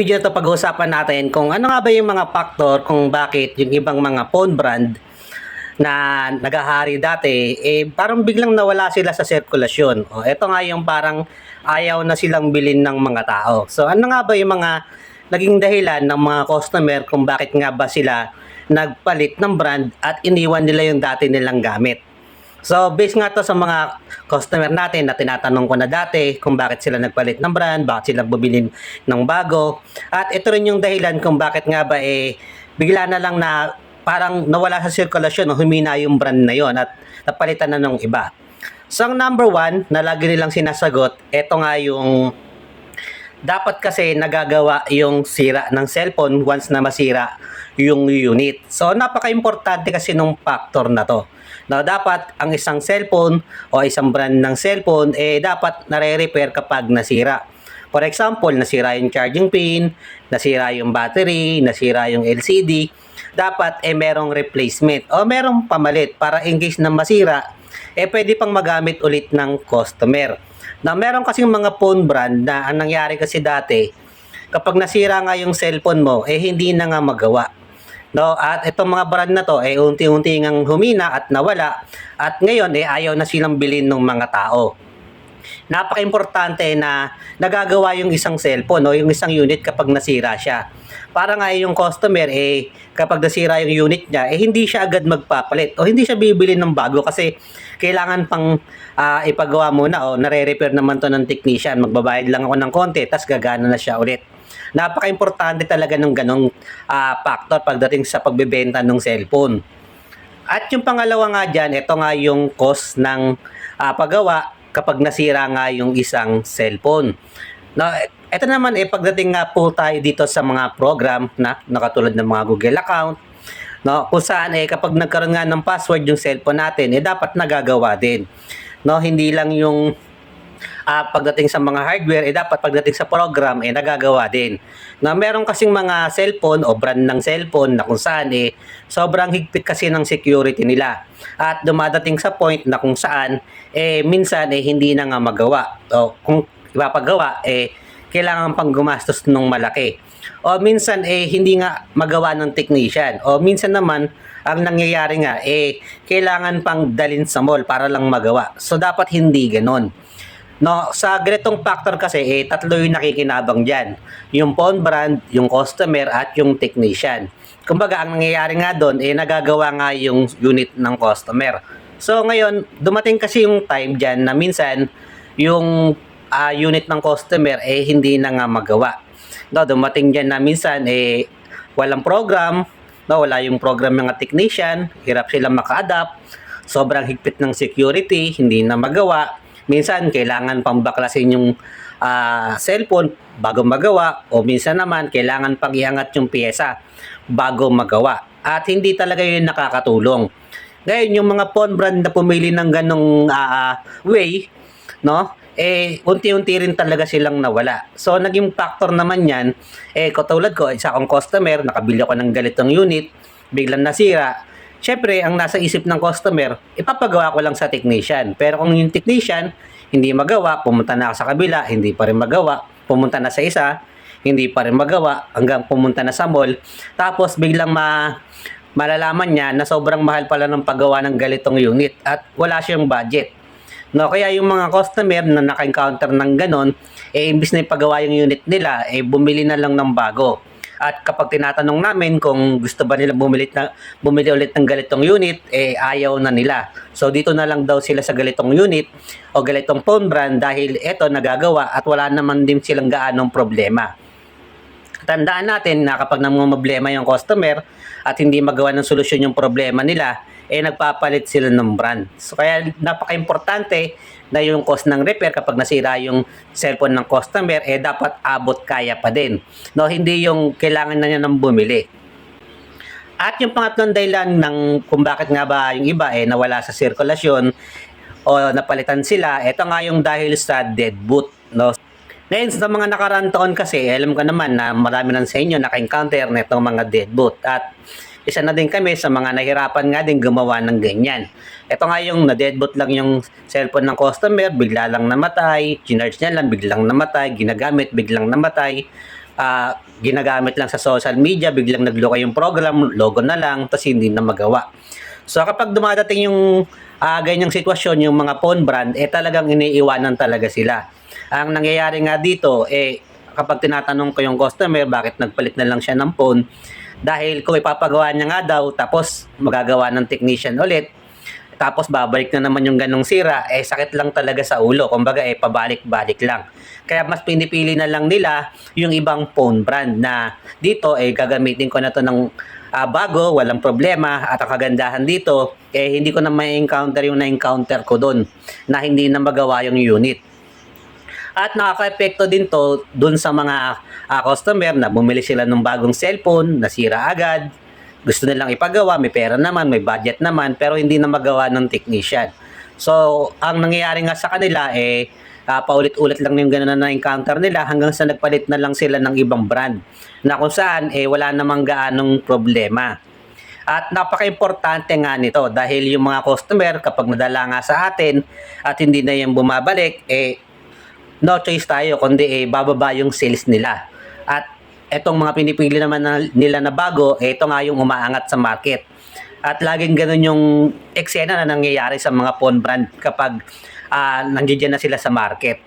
Video na 'to pag-uusapan natin kung ano nga ba yung mga factor kung bakit yung ibang mga phone brand na nagahari dati, parang biglang nawala sila sa sirkulasyon. O, eto nga yung parang ayaw na silang bilhin ng mga tao. So, ano nga ba yung mga naging dahilan ng mga customer kung bakit nga ba sila nagpalit ng brand at iniwan nila yung dati nilang gamit? So, based nga to sa mga customer natin na tinatanong ko na dati kung bakit sila nagpalit ng brand, bakit sila bumili ng bago. At ito rin yung dahilan kung bakit nga ba bigla na lang na parang nawala sa sirkulasyon o humina yung brand na yon at napalitan na ng iba. So, ang number one na lagi nilang sinasagot, ito nga yung dapat kasi nagagawa yung sira ng cellphone once na masira yung unit. So, napaka-importante kasi nung factor na to. Now, dapat ang isang cellphone o isang brand ng cellphone, dapat nare-repair kapag nasira. For example, nasira yung charging pin, nasira yung battery, nasira yung LCD, dapat merong replacement o merong pamalit para in case na masira, pwede pang magamit ulit ng customer. Na meron kasing mga phone brand na ang nangyari kasi dati, kapag nasira nga yung cellphone mo, hindi na nga magawa. No, at itong mga brand na to unti-unti ngang humina at nawala at ngayon ayaw na silang bilhin ng mga tao. Napaka-importante na nagagawa yung isang cellphone o yung isang unit kapag nasira siya. Para nga yung customer kapag nasira yung unit niya hindi siya agad magpapalit o hindi siya bibili ng bago kasi kailangan pang ipagawa muna o nare-repair naman to ng technician. Magbabayad lang ako ng konti tapos gagana na siya ulit. Napaka-importante talaga ng ganong factor pagdating sa pagbebenta ng cellphone. At yung pangalawa nga dyan, ito nga yung cost ng paggawa kapag nasira nga yung isang cellphone. Now, ito naman pagdating nga po tayo dito sa mga program na nakatulad ng mga Google account, no, kung saan kapag nagkaroon nga ng password yung cellphone natin, dapat nagagawa din. No, hindi lang yung pagdating sa mga hardware, dapat pagdating sa program, nagagawa din. Na meron kasing mga cellphone o brand ng cellphone na kung saan sobrang higpit kasi ng security nila. At dumadating sa point na kung saan minsan hindi na nga magawa. O kung ipapagawa, kailangan pang gumastos ng malaki. O minsan hindi nga magawa ng technician. O minsan naman ang nangyayari nga kailangan pang dalhin sa mall para lang magawa. So dapat hindi ganon. No, sa ganitong factor kasi tatlo yung nakikinabang diyan. Yung phone brand, yung customer at yung technician. Kumbaga ang nangyayari nga doon nagagawa nga yung unit ng customer. So ngayon, dumating kasi yung time diyan na minsan yung unit ng customer hindi na nga magawa. No, dumating diyan na minsan walang program, no, wala yung program ng technician, hirap silang maka-adapt, sobrang higpit ng security, hindi na magawa. Minsan, kailangan pang baklasin yung cellphone bago magawa o minsan naman, kailangan pang iangat yung pyesa bago magawa. At hindi talaga yun nakakatulong. Ngayon, yung mga phone brand na pumili ng ganong way, no, unti-unti rin talaga silang nawala. So, naging factor naman yan, katulad ko, isa akong customer, nakabili ako ng ganitong unit, biglang nasira. Siyempre, ang nasa isip ng customer, ipapagawa ko lang sa technician. Pero kung yung technician, hindi magawa, pumunta na sa kabila, hindi pa rin magawa, pumunta na sa isa, hindi pa rin magawa, hanggang pumunta na sa mall. Tapos biglang malalaman niya na sobrang mahal pala ng paggawa ng ganitong unit at wala siyang budget. No, kaya yung mga customer na naka-encounter ng ganon, imbis na ipagawa yung unit nila, bumili na lang ng bago. At kapag tinatanong namin kung gusto ba nila bumili ulit ng ganitong unit, ayaw na nila. So dito na lang daw sila sa ganitong unit o ganitong phone brand dahil ito nagagawa at wala naman din silang gaanong problema. Tandaan natin na kapag namumblema yung customer at hindi magawa ng solusyon yung problema nila, nagpapalit sila ng brand. So kaya napaka-importante na yung cost ng repair kapag nasira yung cellphone ng customer, dapat abot kaya pa din. No, hindi yung kailangan na niya nang bumili. At yung pangatlong dahilan ng kung bakit nga ba yung iba nawala sa sirkulasyon o napalitan sila, ito nga yung dahil sa dead boot. No? Ngayon, sa mga nakaraan taon kasi, alam ko naman na marami na sa inyo naka-encounter na itong mga dead boot. At isa na din kami sa mga nahirapan nga din gumawa ng ganyan. Ito nga yung na-deadboot lang yung cellphone ng customer, bigla lang namatay, ginarge niya lang, biglang namatay, ginagamit, biglang namatay. ginagamit lang sa social media, biglang nagloka yung program, logo na lang, tapos hindi na magawa. So kapag dumadating yung ganyang sitwasyon, yung mga phone brand, talagang iniiwanan talaga sila. Ang nangyayari nga dito, kapag tinatanong ko yung customer bakit nagpalit na lang siya ng phone, dahil kung ipapagawa niya nga daw, tapos magagawa ng technician ulit, tapos babalik na naman yung ganong sira, sakit lang talaga sa ulo. Kumbaga, pabalik-balik lang. Kaya mas pinipili na lang nila yung ibang phone brand na dito, gagamitin ko na to ng bago, walang problema. At ang kagandahan dito, hindi ko na ma-encounter yung na-encounter ko doon na hindi na magawa yung unit. At nakaka-epekto din to dun sa mga customer na bumili sila ng bagong cellphone, nasira agad, gusto nilang ipagawa, may pera naman, may budget naman, pero hindi na magawa ng technician. So, ang nangyayari nga sa kanila, paulit-ulit lang yung gano'n na na-encounter nila hanggang sa nagpalit na lang sila ng ibang brand na kung saan wala namang gaanong problema. At napaka-importante nga nito dahil yung mga customer kapag nadala nga sa atin at hindi na yung bumabalik, no choice tayo kundi bababa yung sales nila. At etong mga pinipili naman nila na bago, ito nga yung umaangat sa market. At laging ganun yung eksena na nangyayari sa mga phone brand kapag nandiyan na sila sa market.